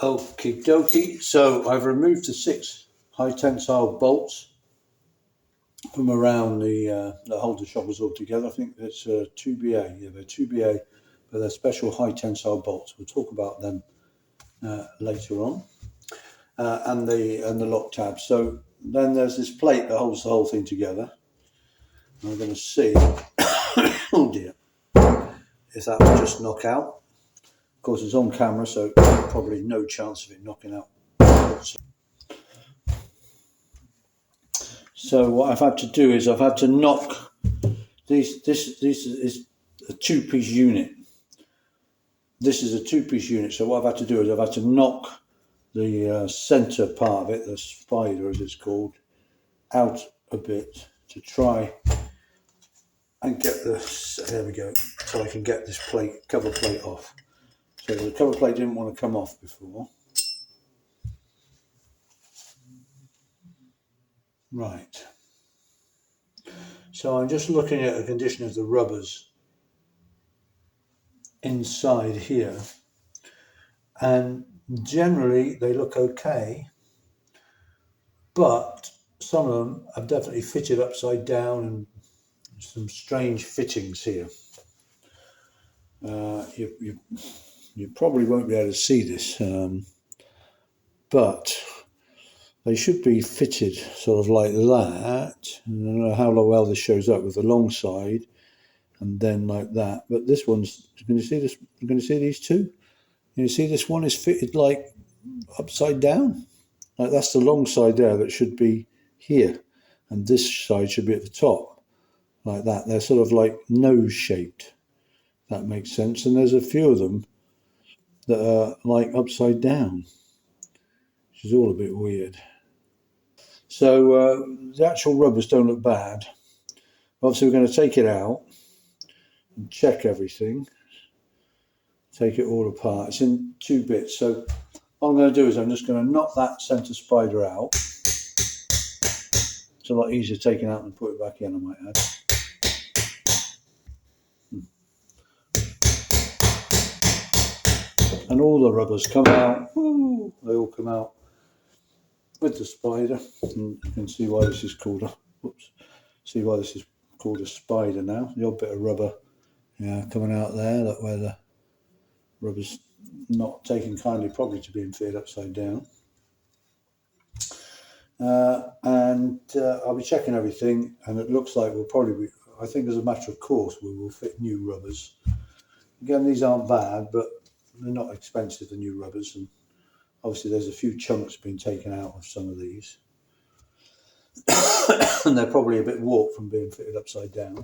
Okie dokie, so I've removed the 6 high tensile bolts from around the holder shoppers altogether. I think it's 2BA, yeah, they're 2BA, but they're special high tensile bolts. We'll talk about them later on. And the lock tab. So then there's this plate that holds the whole thing together. I'm going to see, oh dear, if that will just knock out. Of course, it's on camera, so probably no chance of it knocking out. So what I've had to do is I've had to knock these. This is a 2-piece unit. This is a 2-piece unit. So what I've had to do is I've had to knock the center part of it, the spider as it's called, out a bit to try and get the, there we go, so I can get this plate, cover plate off. So the cover plate didn't want to come off before. Right. So I'm just looking at the condition of the rubbers inside here, and generally they look okay, but some of them have definitely fitted upside down and some strange fittings here. You probably won't be able to see this, but they should be fitted sort of like that. I don't know how well this shows up with the long side and then like that, but this one's, can you see this? You're going to see these two? You see this one is fitted like upside down, like that's the long side there that should be here, and this side should be at the top like that. They're sort of like nose shaped, that makes sense. And there's a few of them that are like upside down, which is all a bit weird. So the actual rubbers don't look bad. Obviously we're going to take it out and check everything, take it all apart. It's in 2 bits, so what I'm going to do is I'm just going to knock that center spider out. It's a lot easier taking out than put it back in, I might add. And all the rubbers come out. Woo, they all come out with the spider, and you can see why this is called a, whoops, see why this is called a spider now. The odd bit of rubber, yeah, coming out there, that where the rubber's not taken kindly probably to being fitted upside down. And I'll be checking everything, and it looks like we'll probably be, I think as a matter of course we will fit new rubbers. Again, these aren't bad, but they're not expensive, the new rubbers, and obviously there's a few chunks being taken out of some of these. And they're probably a bit warped from being fitted upside down.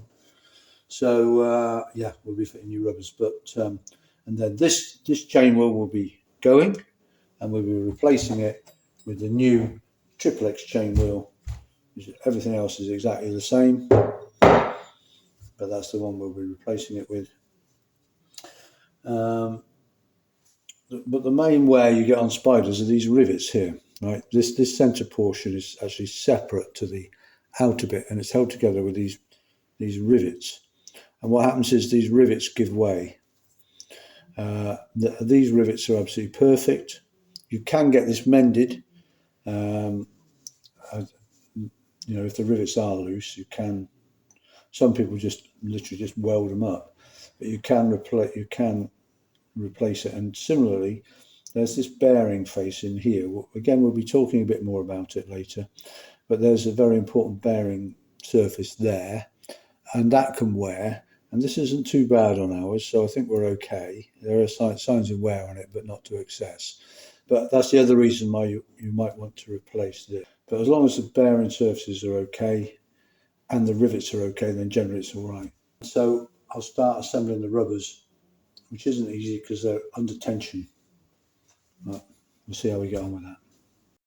So yeah, we'll be fitting new rubbers. But and then this chain wheel will be going, and we'll be replacing it with the new XXX chain wheel. Everything else is exactly the same, but that's the one we'll be replacing it with. But the main wear you get on spiders are these rivets here, right? This center portion is actually separate to the outer bit, and it's held together with these rivets. And what happens is these rivets give way. These rivets are absolutely perfect. You can get this mended. You know, if the rivets are loose, you can. Some people just literally just weld them up, but you can replace it. And similarly, there's this bearing face in here. Again, we'll be talking a bit more about it later, but there's a very important bearing surface there, and that can wear, and this isn't too bad on ours, so I think we're okay. There are signs of wear on it, but not to excess. But that's the other reason why you might want to replace this. But as long as the bearing surfaces are okay and the rivets are okay, then generally it's all right. So I'll start assembling the rubbers, which isn't easy because they're under tension. But we'll see how we get on with that.